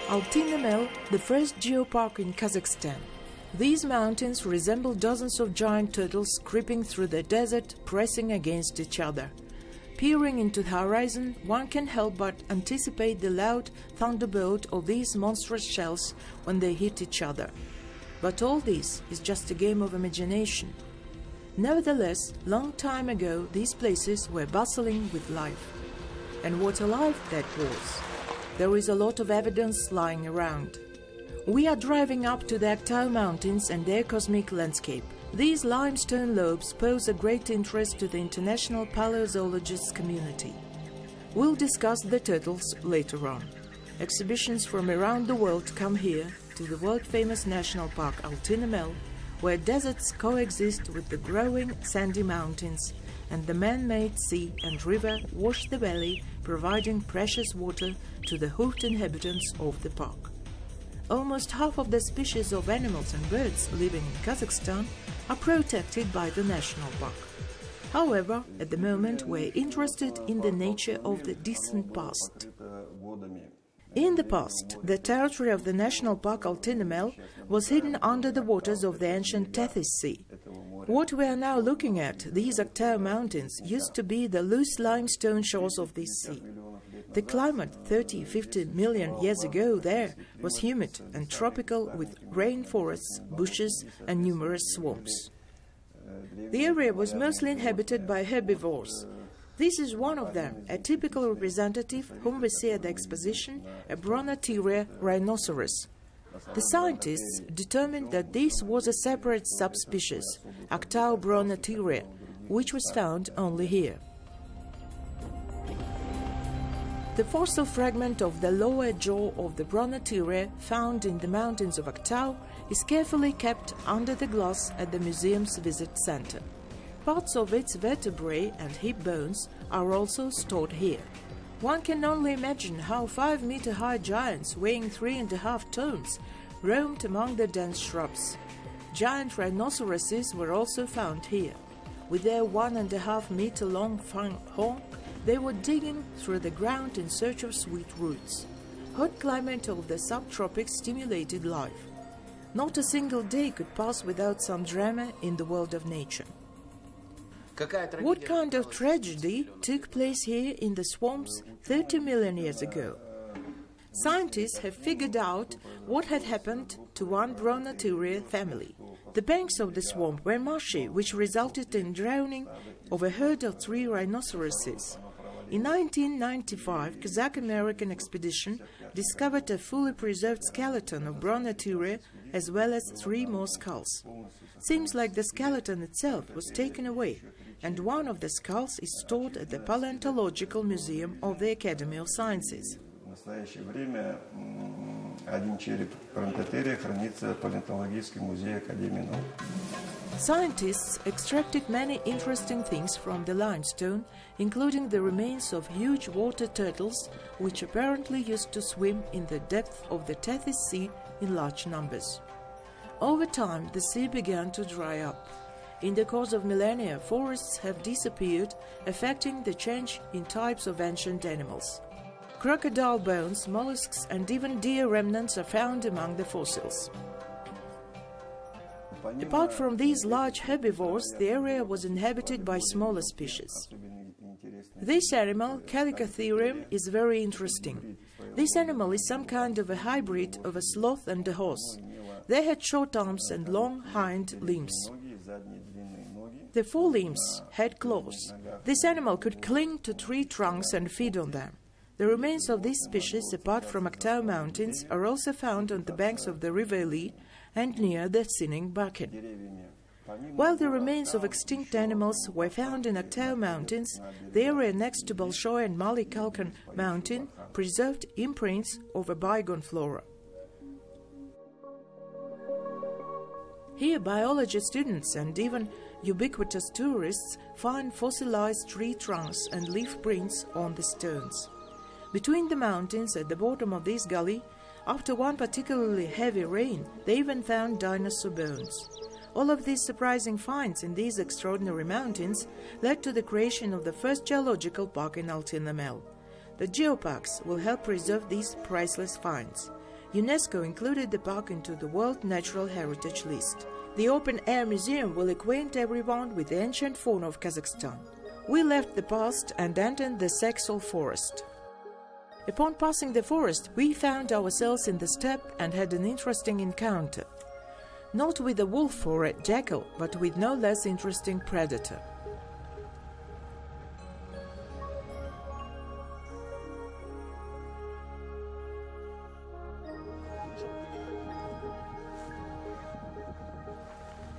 Altyn Emel, the first geopark in Kazakhstan. These mountains resemble dozens of giant turtles creeping through the desert, pressing against each other. Peering into the horizon, one can help but anticipate the loud thunderbolt of these monstrous shells when they hit each other. But all this is just a game of imagination. Nevertheless, long time ago these places were bustling with life. And what a life that was! There is a lot of evidence lying around. We are driving up to the Altyn Mountains and their cosmic landscape. These limestone lobes pose a great interest to the international paleozoologists community. We'll discuss the turtles later on. Exhibitions from around the world come here to the world-famous national park Altyn Emel, where deserts coexist with the growing sandy mountains, and the man-made sea and river wash the valley, providing precious water to the hoofed inhabitants of the park. Almost half of the species of animals and birds living in Kazakhstan are protected by the national park. However, at the moment we're interested in the nature of the distant past. In the past, the territory of the national park Altyn Emel was hidden under the waters of the ancient Tethys Sea. What we are now looking at, these Altyn Mountains, used to be the loose limestone shores of this sea. The climate 30–50 million years ago there was humid and tropical, with rainforests, bushes and numerous swamps. The area was mostly inhabited by herbivores. This is one of them, a typical representative whom we see at the exposition, a Bronatiria rhinoceros. The scientists determined that this was a separate subspecies, Altyn Bronatiria, which was found only here. The fossil fragment of the lower jaw of the Bronatiria found in the mountains of Altyn is carefully kept under the glass at the museum's visit center. Parts of its vertebrae and hip bones are also stored here. One can only imagine how 5-meter-high giants weighing 3.5 tons roamed among the dense shrubs. Giant rhinoceroses were also found here. With their 1.5-meter-long honk, they were digging through the ground in search of sweet roots. Hot climate of the subtropics stimulated life. Not a single day could pass without some drama in the world of nature. What kind of tragedy took place here in the swamps 30 million years ago? Scientists have figured out what had happened to one Bronatiria family. The banks of the swamp were marshy, which resulted in drowning of a herd of 3 rhinoceroses. In 1995, Kazakh-American expedition discovered a fully preserved skeleton of Bronatiria as well as 3 more skulls. Seems like the skeleton itself was taken away, and one of the skulls is stored at the Paleontological Museum of the Academy of Sciences. В настоящее время один череп Бронатирия хранится в Палеонтологическом музее Академии наук. Scientists extracted many interesting things from the limestone, including the remains of huge water turtles, which apparently used to swim in the depth of the Tethys Sea in large numbers. Over time, the sea began to dry up. In the course of millennia, forests have disappeared, affecting the change in types of ancient animals. Crocodile bones, mollusks and even deer remnants are found among the fossils. Apart from these large herbivores, the area was inhabited by smaller species. This animal, Chalicotherium, is very interesting. This animal is some kind of a hybrid of a sloth and a horse. They had short arms and long hind limbs. The forelimbs had claws. This animal could cling to tree trunks and feed on them. The remains of this species, apart from Altyn Mountains, are also found on the banks of the River Joly and near the Sinning Bakken. While the remains of extinct animals were found in Altyn Mountains, the area next to Bolshoy and Malý Kalkan Mountain preserved imprints of a bygone flora. Here, biology students and even ubiquitous tourists find fossilized tree trunks and leaf prints on the stones. Between the mountains, at the bottom of this gully, after one particularly heavy rain, they even found dinosaur bones. All of these surprising finds in these extraordinary mountains led to the creation of the first geological park in Altyn Emel. The geoparks will help preserve these priceless finds. UNESCO included the park into the World Natural Heritage List. The open-air museum will acquaint everyone with the ancient fauna of Kazakhstan. We left the past and entered the Saxol forest. Upon passing the forest, we found ourselves in the steppe and had an interesting encounter. Not with a wolf or a jackal, but with no less interesting predator.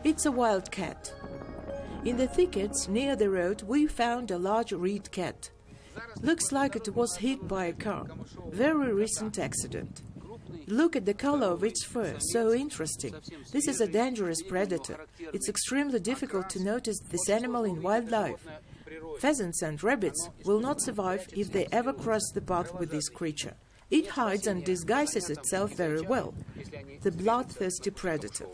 It's a wild cat. In the thickets near the road, we found a large red cat. Looks like it was hit by a car. Very recent accident. Look at the color of its fur, so interesting. This is a dangerous predator. It's extremely difficult to notice this animal in wildlife. Pheasants and rabbits will not survive if they ever cross the path with this creature. It hides and disguises itself very well. The bloodthirsty predator.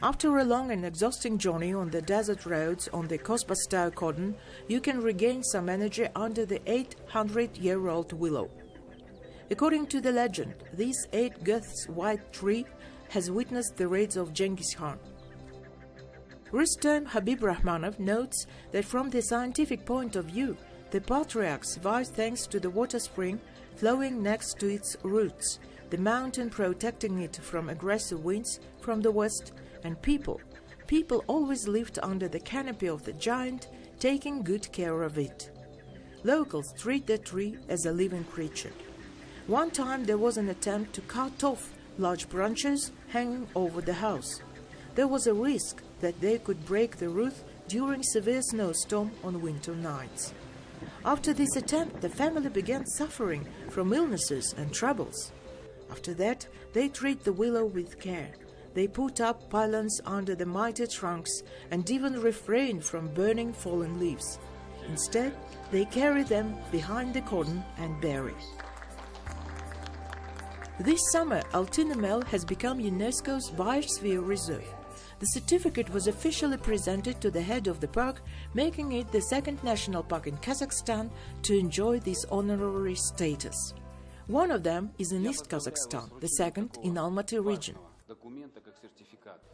After a long and exhausting journey on the desert roads on the Kosbastau cordon, you can regain some energy under the 800-year-old willow. According to the legend, this 8 Goths white tree has witnessed the raids of Genghis Khan. Rustem Habib Rahmanov notes that from the scientific point of view, the patriarch survived thanks to the water spring flowing next to its roots, the mountain protecting it from aggressive winds from the west, and people. People always lived under the canopy of the giant, taking good care of it. Locals treat the tree as a living creature. One time there was an attempt to cut off large branches hanging over the house. There was a risk that they could break the roof during severe snowstorm on winter nights. After this attempt, the family began suffering from illnesses and troubles. After that, they treat the willow with care. They put up pylons under the mighty trunks and even refrain from burning fallen leaves. Instead, they carry them behind the cordon and bury. This summer, Altyn Emel has become UNESCO's Biosphere Reserve. The certificate was officially presented to the head of the park, making it the second national park in Kazakhstan to enjoy this honorary status. One of them is in East Kazakhstan, the second in Almaty region.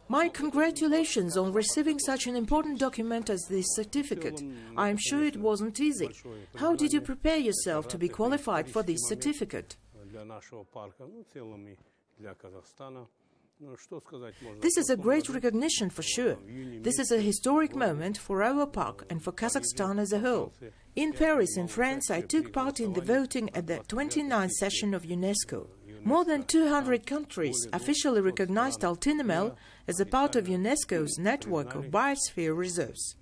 My congratulations on receiving such an important document as this certificate. I am sure it wasn't easy. How did you prepare yourself to be qualified for this certificate? This is a great recognition for sure. This is a historic moment for our park and for Kazakhstan as a whole. In Paris, in France, I took part in the voting at the 29th session of UNESCO. More than 200 countries officially recognized Altyn Emel as a part of UNESCO's network of biosphere reserves.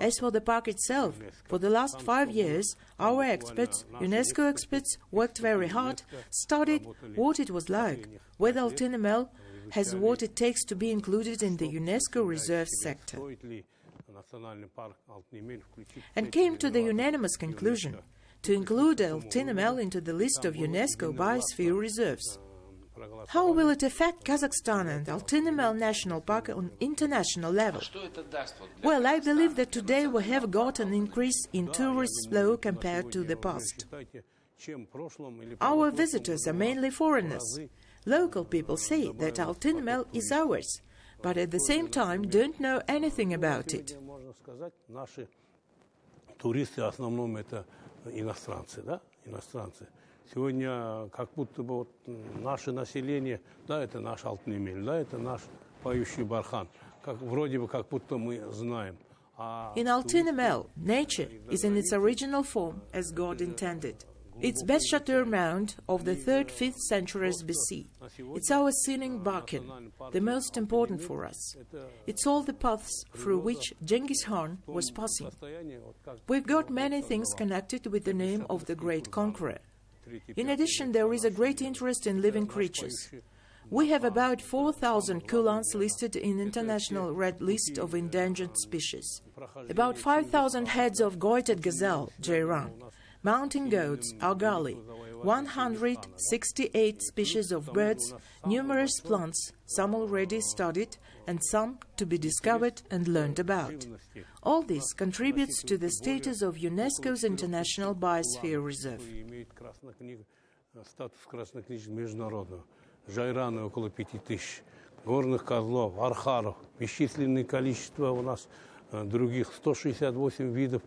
As for the park itself, for the last 5 years, our experts, UNESCO experts, worked very hard, studied what it was like, whether Altyn Emel has what it takes to be included in the UNESCO reserve sector, and came to the unanimous conclusion to include Altyn Emel into the list of UNESCO biosphere reserves. How will it affect Kazakhstan and Altyn Emel National Park on international level? Well, I believe that today we have got an increase in tourist flow compared to the past. Our visitors are mainly foreigners. Local people say that Altyn Emel is ours, but at the same time don't know anything about it. Сегодня как будто бы наше население, да, это наш Altyn Emel, да, это наш поющий бархан, вроде бы как будто мы знаем. In Altyn Emel, nature is in its original form as God intended. It's Beshatur mound of the 3rd-5th centuries BC. It's our singing Bakin, the most important for us. It's all the paths through which Genghis Khan was passing. We've got many things connected with the name of the great conqueror. In addition, there is a great interest in living creatures. We have about 4,000 kulans listed in International Red List of Endangered Species, about 5,000 heads of goited gazelle, jayran, mountain goats, argali, 168 species of birds, numerous plants, some already studied and some to be discovered and learned about. All this contributes to the status of UNESCO's International Biosphere Reserve. Статус краснокнижного международного. Жайраны около 5000, горных козлов, архаров, бесчисленное количество у нас других, 168 видов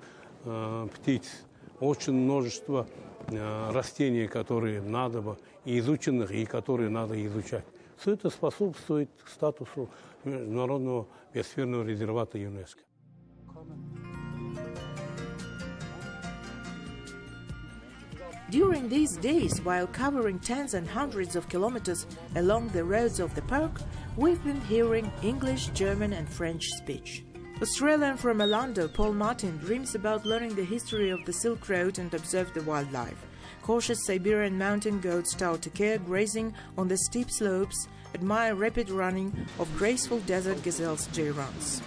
птиц, очень множество растений, которые надо бы, и изученных, и которые надо изучать. Все это способствует статусу Международного биосферного резервата ЮНЕСКО. During these days, while covering tens and hundreds of kilometers along the roads of the park, we've been hearing English, German and French speech. Australian from Orlando, Paul Martin, dreams about learning the history of the Silk Road and observe the wildlife. Cautious Siberian mountain goats tow to care, grazing on the steep slopes, admire rapid running of graceful desert gazelles' J-runs.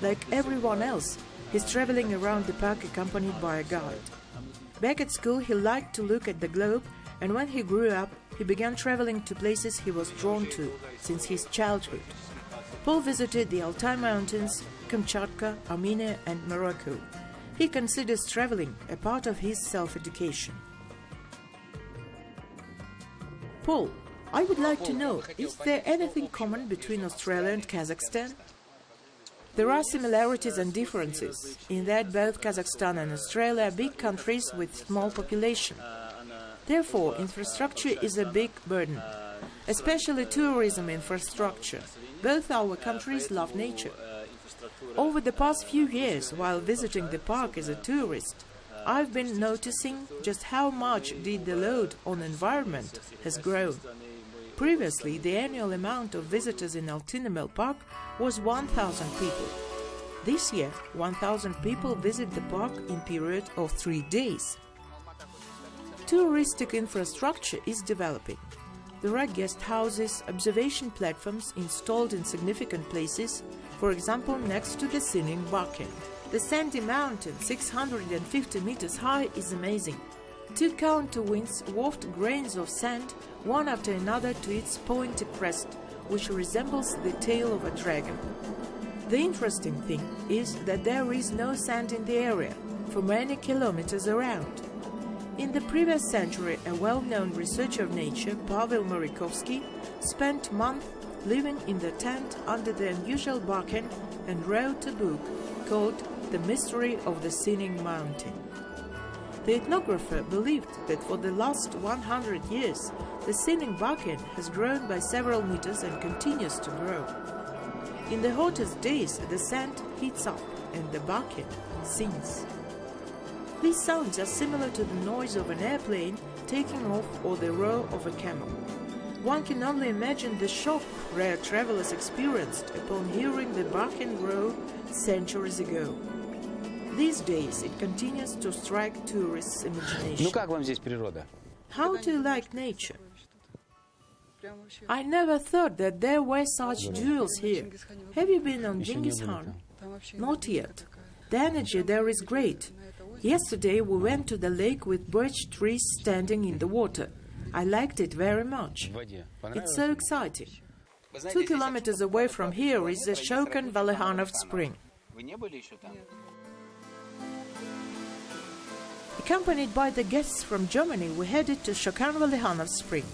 Like everyone else, he's traveling around the park accompanied by a guide. Back at school, he liked to look at the globe, and when he grew up, he began traveling to places he was drawn to since his childhood. Paul visited the Altai Mountains, Kamchatka, Armenia and Morocco. He considers traveling a part of his self-education. Paul, I would like to know, is there anything common between Australia and Kazakhstan? There are similarities and differences, in that both Kazakhstan and Australia are big countries with small population. Therefore, infrastructure is a big burden, especially tourism infrastructure. Both our countries love nature. Over the past few years, while visiting the park as a tourist, I've been noticing just how much the load on environment has grown. Previously, the annual amount of visitors in Altyn Emel Park was 1,000 people. This year, 1,000 people visit the park in a period of 3 days. Touristic infrastructure is developing. There are guest houses, observation platforms installed in significant places, for example, next to the scenic Bakken. The sandy mountain, 650 meters high, is amazing. 2 counter winds waft grains of sand one after another to its pointy crest, which resembles the tail of a dragon. The interesting thing is that there is no sand in the area for many kilometers around. In the previous century, a well-known researcher of nature, Pavel Marikovsky, spent months living in the tent under the unusual Bakken and wrote a book called The Mystery of the Scenic Mountain. The ethnographer believed that for the last 100 years, the scenic Bakken has grown by several meters and continues to grow. In the hottest days, the sand heats up and the Bakken sinks. These sounds are similar to the noise of an airplane taking off or the roar of a camel. One can only imagine the shock rare travelers experienced upon hearing the Bakken roar centuries ago. These days it continues to strike tourists' imagination. Ну как вам здесь природа? How do you like nature? I never thought that there were such jewels here. Have you been on Genghis Khan? Not yet. The energy there is great. Yesterday we went to the lake with birch trees standing in the water. I liked it very much. It's so exciting. 2 kilometers away from here is the Shokan-Valikhanov spring. Accompanied by the guests from Germany, we headed to Shokan-Valikhanov spring.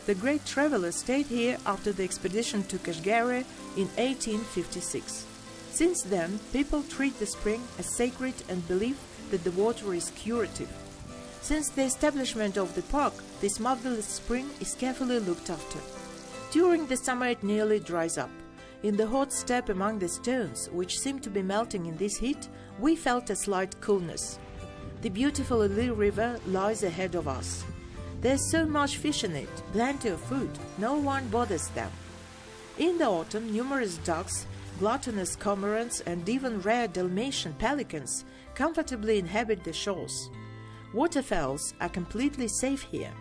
The great traveler stayed here after the expedition to Kashgar in 1856. Since then, people treat the spring as sacred and believe that the water is curative. Since the establishment of the park, this marvelous spring is carefully looked after. During the summer it nearly dries up. In the hot steppe among the stones, which seem to be melting in this heat, we felt a slight coolness. The beautiful Ili River lies ahead of us. There's so much fish in it, plenty of food, no one bothers them. In the autumn, numerous ducks, gluttonous cormorants and even rare Dalmatian pelicans comfortably inhabit the shores. Waterfowls are completely safe here.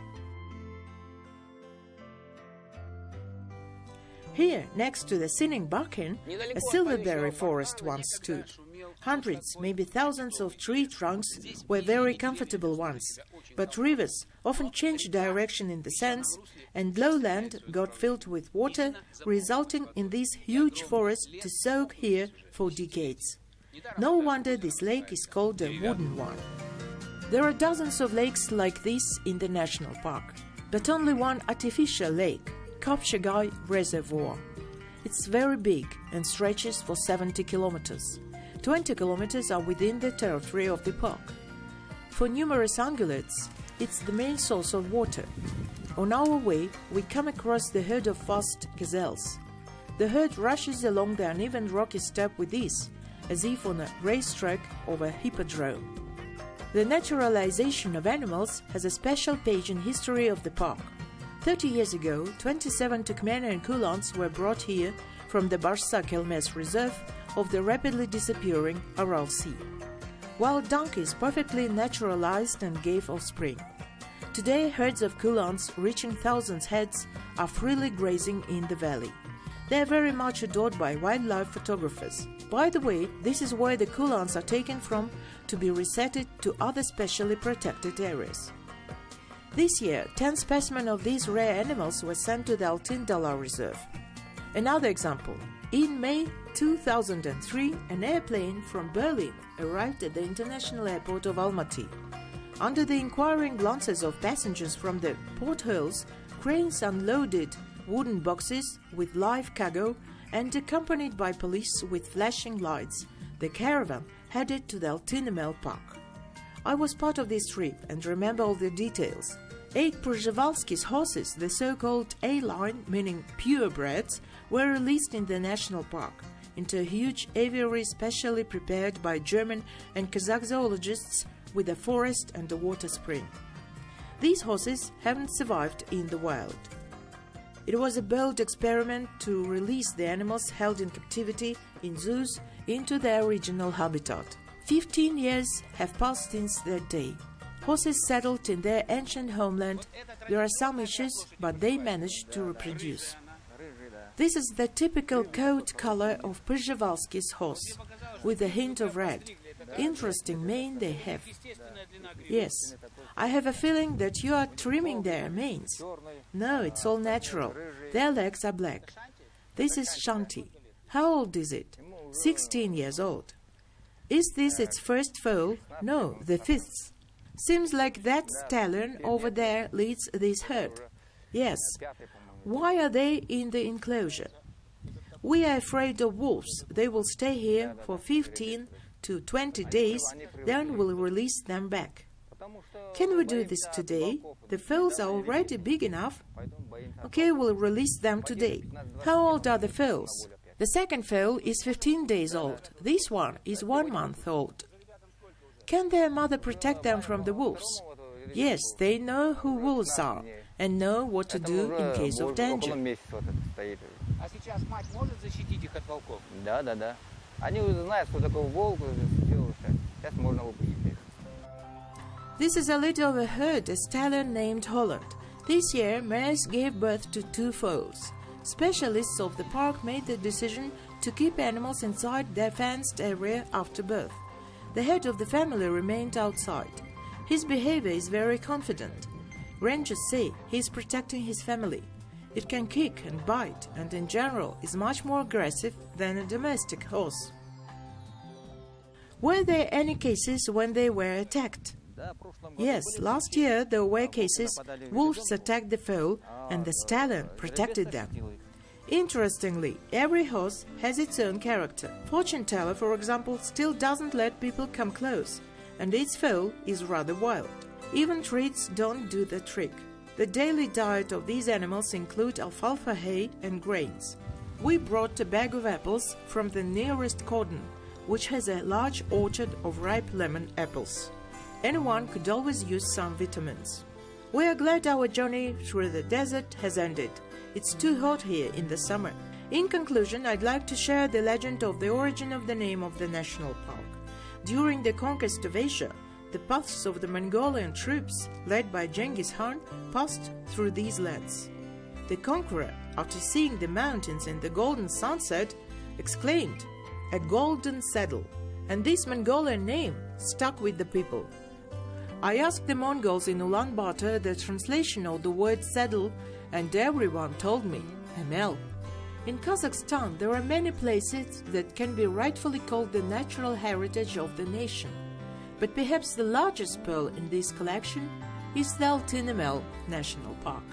Here, next to the Sinning Bakken, a silverberry forest once stood. Hundreds, maybe thousands of tree trunks were very comfortable ones, but rivers often changed direction in the sands, and lowland got filled with water, resulting in this huge forest to soak here for decades. No wonder this lake is called a wooden one. There are dozens of lakes like this in the national park, but only one artificial lake, Kopchegai Reservoir. It's very big and stretches for 70 kilometers. 20 kilometers are within the territory of the park. For numerous ungulates, it's the main source of water. On our way, we come across the herd of fast gazelles. The herd rushes along the uneven rocky steppe with ease, as if on a racetrack or a hippodrome. The naturalization of animals has a special page in history of the park. 30 years ago, 27 Turkmenian kulans were brought here from the Barsak-Elmes Reserve of the rapidly disappearing Aral Sea. Wild donkeys perfectly naturalized and gave offspring. Today, herds of kulans reaching thousands heads are freely grazing in the valley. They are very much adored by wildlife photographers. By the way, this is where the kulans are taken from to be resetted to other specially protected areas. This year, 10 specimens of these rare animals were sent to the Altyn Emel Reserve. Another example. In May 2003, an airplane from Berlin arrived at the international airport of Almaty. Under the inquiring glances of passengers from the portholes, cranes unloaded wooden boxes with live cargo, and accompanied by police with flashing lights, the caravan headed to the Altyn Emel Park. I was part of this trip and remember all the details. 8 Przewalski's horses, the so-called A-line, meaning purebreds, were released in the national park into a huge aviary specially prepared by German and Kazakh zoologists with a forest and a water spring. These horses haven't survived in the wild. It was a bold experiment to release the animals held in captivity in zoos into their original habitat. 15 years have passed since that day. Horses settled in their ancient homeland. There are some issues, but they managed to reproduce. This is the typical coat color of Przewalski's horse, with a hint of red. Interesting mane they have. Yes, I have a feeling that you are trimming their manes. No, it's all natural. Their legs are black. This is Shanti. How old is it? 16 years old. Is this its first foal? No, the 5th. Seems like that stallion over there leads this herd. Yes. Why are they in the enclosure? We are afraid of wolves. They will stay here for 15 to 20 days, then we'll release them back. Can we do this today? The foals are already big enough. Okay, we'll release them today. How old are the foals? The second foal is 15 days old. This one is 1 month old. Can their mother protect them from the wolves? Yes, they know who wolves are and know what to do in case of danger. This is a litter of a herd, a stallion named Holland. This year, mares gave birth to 2 foals. Specialists of the park made the decision to keep animals inside their fenced area after birth. The head of the family remained outside. His behavior is very confident. Rangers say he is protecting his family. It can kick and bite, and in general is much more aggressive than a domestic horse. Were there any cases when they were attacked? Yes, last year there were cases wolves attacked the foal and the stallion protected them. Interestingly, every horse has its own character. Fortune teller, for example, still doesn't let people come close, and its foal is rather wild. Even treats don't do the trick. The daily diet of these animals include alfalfa hay and grains. We brought a bag of apples from the nearest cordon, which has a large orchard of ripe lemon apples. Anyone could always use some vitamins. We are glad our journey through the desert has ended. It's too hot here in the summer. In conclusion, I'd like to share the legend of the origin of the name of the national park. During the conquest of Asia, the paths of the Mongolian troops, led by Genghis Khan, passed through these lands. The conqueror after seeing the mountains and the golden sunset, exclaimed, "A golden saddle," and this Mongolian name stuck with the people. I asked the Mongols in Ulaanbaatar the translation of the word saddle, and everyone told me, Emel. In Kazakhstan, there are many places that can be rightfully called the natural heritage of the nation. But perhaps the largest pearl in this collection is the Altyn Emel National Park.